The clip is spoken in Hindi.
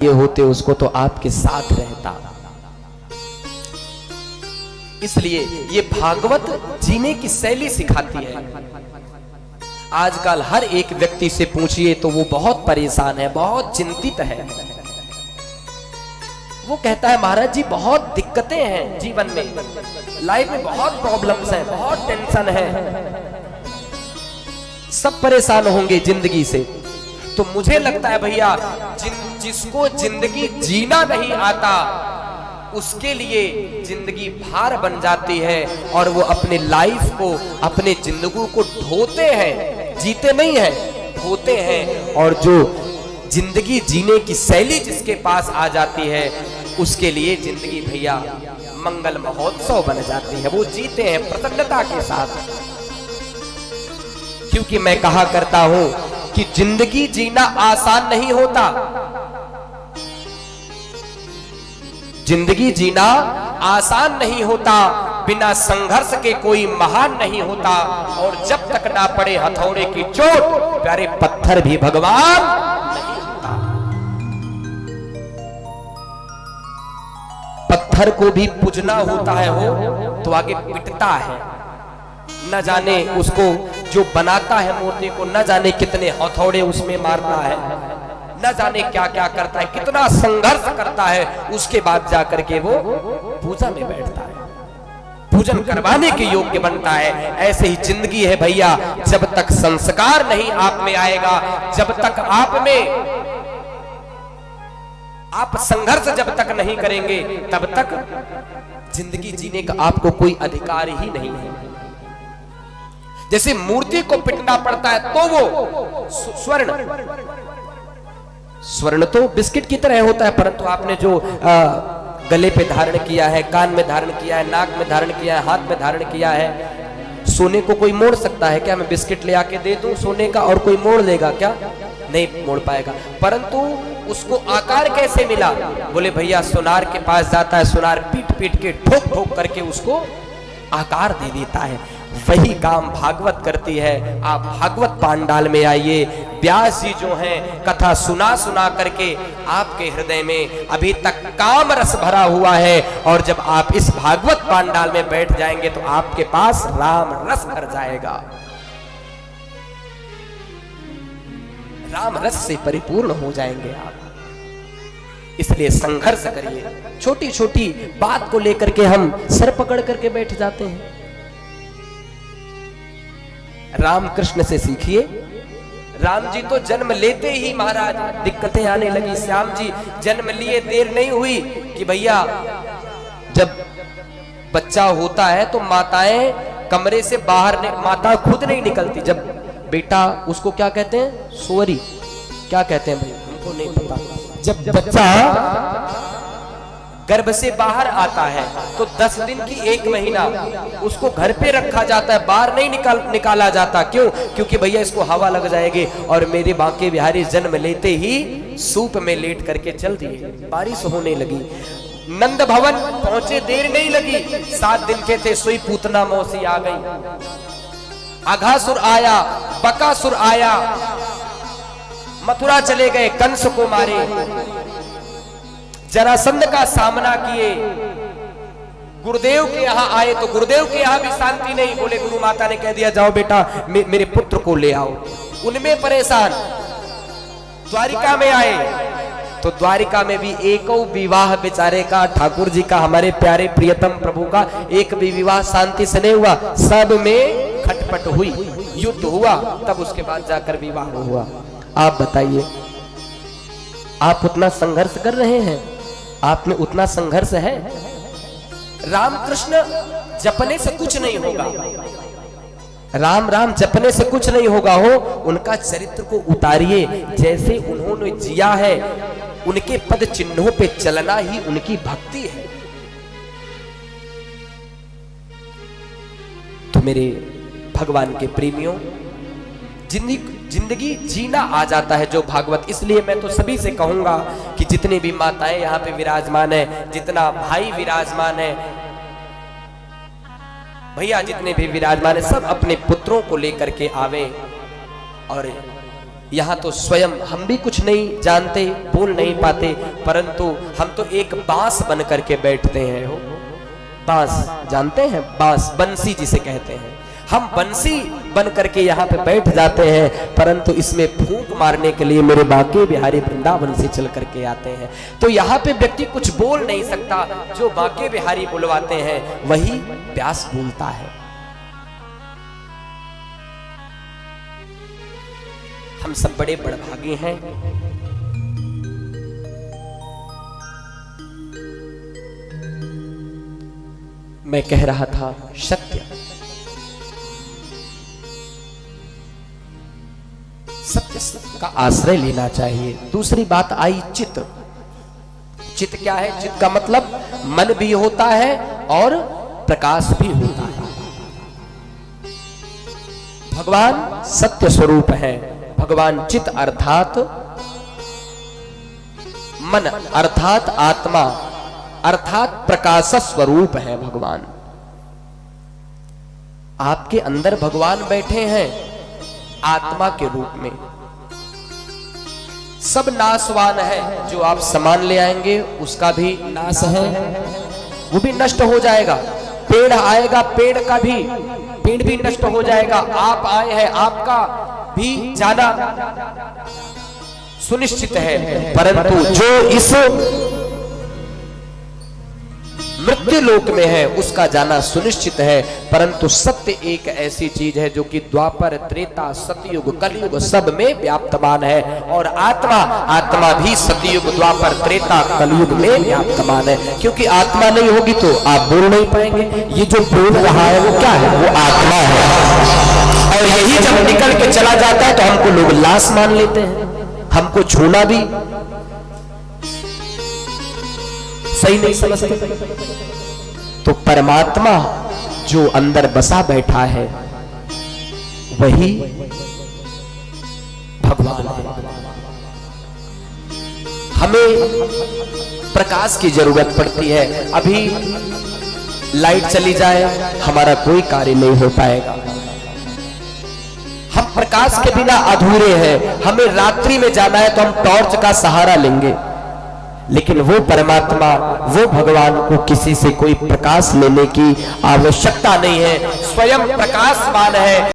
ये होते उसको तो आपके साथ रहता। इसलिए ये भागवत जीने की शैली सिखाती है। आजकल हर एक व्यक्ति से पूछिए तो वो बहुत परेशान है, बहुत चिंतित है। वो कहता है महाराज जी बहुत दिक्कतें हैं जीवन में, लाइफ में बहुत प्रॉब्लम्स हैं, बहुत टेंशन है, सब परेशान होंगे जिंदगी से। तो मुझे लगता है भैया जिसको जिंदगी जीना नहीं आता उसके लिए जिंदगी भार बन जाती है और वो अपने लाइफ को, अपने जिंदगी को ढोते हैं, जीते नहीं है, ढोते हैं। और जो जिंदगी जीने की शैली जिसके पास आ जाती है उसके लिए जिंदगी भैया मंगल महोत्सव बन जाती है, वो जीते हैं प्रसन्नता के साथ। क्योंकि मैं कहा करता हूं कि जिंदगी जीना आसान नहीं होता, जिंदगी जीना आसान नहीं होता, बिना संघर्ष के कोई महान नहीं होता। और जब तक ना पड़े हथौड़े की चोट प्यारे पत्थर भी भगवान नहीं होता। पत्थर को भी पूजना होता है हो तो आगे पिटता है। न जाने उसको जो बनाता है मूर्ति को न जाने कितने हथौड़े उसमें मारता है, न जाने क्या क्या करता है, कितना संघर्ष करता है, उसके बाद जाकर के वो पूजा में बैठता है, पूजन करवाने के योग्य बनता है। ऐसे ही जिंदगी है भैया, जब तक संस्कार नहीं आप में आएगा, जब तक आप संघर्ष जब तक नहीं करेंगे तब तक जिंदगी जीने का आपको कोई अधिकार ही नहीं है। जैसे मूर्ति को पिटना पड़ता है तो वो स्वर्ण तो बिस्किट की तरह होता है, परंतु आपने जो गले पे धारण किया है, कान में धारण किया है, नाक में धारण किया है, हाथ में धारण किया है, सोने को कोई मोड़ सकता है क्या? मैं बिस्किट ले आके दे दूं सोने का और कोई मोड़ लेगा क्या? नहीं मोड़ पाएगा। परंतु उसको आकार कैसे मिला? बोले भैया सुनार के पास जाता है, सुनार पीट पीट के ठोक ठोक करके उसको आकार दे देता है। वही काम भागवत करती है। आप भागवत पांडाल में आइए, व्यास जी जो हैं कथा सुना सुना करके आपके हृदय में अभी तक काम रस भरा हुआ है, और जब आप इस भागवत पांडाल में बैठ जाएंगे तो आपके पास राम रस भर जाएगा, राम रस से परिपूर्ण हो जाएंगे आप। इसलिए संघर्ष करिए। छोटी छोटी बात को लेकर के हम सर पकड़ करके बैठ जाते हैं। राम कृष्ण से सीखिए। राम जी तो जन्म लेते ही महाराज दिक्कतें आने लगी। श्याम जी जन्म लिए देर नहीं हुई कि भैया जब बच्चा होता है तो माताएं कमरे से बाहर माता खुद नहीं निकलती। जब बेटा उसको क्या कहते हैं? सोरी क्या कहते हैं भाई, हमको नहीं पता। जब बच्चा गर्भ से बाहर आता है तो 10 दिन की 1 महीना उसको घर पे रखा जाता है, बाहर नहीं निकाला जाता। क्यों? क्योंकि भैया इसको हवा लग जाएगी। और मेरे बांके बिहारी जन्म लेते ही सूप में लेट करके चल दिए। बारिश होने लगी, नंद भवन पहुंचे, देर नहीं लगी। 7 दिन के थे, सुई पूतना मौसी आ गई। अघासुर आया, बकासुर आया, मथुरा चले गए, कंस को मारे, जरासंध का सामना किए। गुरुदेव के यहाँ आए तो गुरुदेव के यहाँ भी शांति नहीं। बोले गुरु माता ने कह दिया जाओ बेटा मेरे पुत्र को ले आओ। उनमें परेशान। द्वारिका में आए तो द्वारिका में भी एक विवाह बेचारे का, ठाकुर जी का, हमारे प्यारे प्रियतम प्रभु का एक भी विवाह शांति से नहीं हुआ। सब में खटपट हुई, युद्ध हुआ, तब उसके बाद जाकर विवाह हुआ। आप बताइए, आप उतना संघर्ष कर रहे हैं? आप में उतना संघर्ष है? रामकृष्ण जपने से कुछ नहीं होगा, राम राम जपने से कुछ नहीं होगा हो। उनका चरित्र को उतारिए, जैसे उन्होंने जिया है, उनके पद चिन्हों पे चलना ही उनकी भक्ति है। तो मेरे भगवान के प्रेमियों, जिंदगी जीना आ जाता है जो भागवत। इसलिए मैं तो सभी से कहूंगा कि जितनी भी माताएं यहाँ पे विराजमान है, जितना भाई विराजमान है, भैया जितने भी विराजमान है, सब अपने पुत्रों को लेकर के आवे और यहाँ तो स्वयं हम भी कुछ नहीं जानते, बोल नहीं पाते, परंतु हम तो एक बांस बन करके बैठते हैं। हो बांस जानते हैं, बांस बंसी जिसे कहते हैं, हम बंसी बन करके यहाँ पे बैठ जाते हैं, परंतु इसमें फूंक मारने के लिए मेरे बांके बिहारी वृंदावन से चल करके आते हैं। तो यहाँ पे व्यक्ति कुछ बोल नहीं सकता, जो बांके बिहारी बुलवाते हैं वही व्यास बोलता है। हम सब बड़े बड़भागी हैं। मैं कह रहा था सत्य, सत्य का आश्रय लेना चाहिए। दूसरी बात आई चित्त। चित्त क्या है? चित्त का मतलब मन भी होता है और प्रकाश भी होता है। भगवान सत्य स्वरूप है। भगवान चित्त अर्थात मन अर्थात आत्मा अर्थात प्रकाश स्वरूप है भगवान। आपके अंदर भगवान बैठे हैं आत्मा के रूप में। सब नाशवान है, जो आप सामान ले आएंगे उसका भी नाश है, वो भी नष्ट हो जाएगा। पेड़ आएगा, पेड़ भी नष्ट हो जाएगा। आप आए हैं, आपका भी जाना सुनिश्चित है, परंतु जो इस मृत्यु लोक में है उसका जाना सुनिश्चित है। परंतु सत्य एक ऐसी चीज है जो कि द्वापर, त्रेता, सतयुग, कलयुग सब में व्याप्तमान है, और आत्मा भी सतयुग, द्वापर, त्रेता, कलयुग में व्याप्तमान है। क्योंकि आत्मा नहीं होगी तो आप बोल नहीं पाएंगे। ये जो बोल रहा है वो क्या है? वो आत्मा है। और यही जब निकल के चला जाता है तो हमको लोग लाश मान लेते हैं, हमको छूना भी सही नहीं समझते। तो परमात्मा जो अंदर बसा बैठा है वही भगवान है। हमें प्रकाश की जरूरत पड़ती है। अभी लाइट चली जाए हमारा कोई कार्य नहीं हो पाएगा। हम प्रकाश के बिना अधूरे हैं। हमें रात्रि में जाना है तो हम टॉर्च का सहारा लेंगे, लेकिन वो परमात्मा, वो भगवान को किसी से कोई प्रकाश लेने की आवश्यकता नहीं है। स्वयं प्रकाशमान है।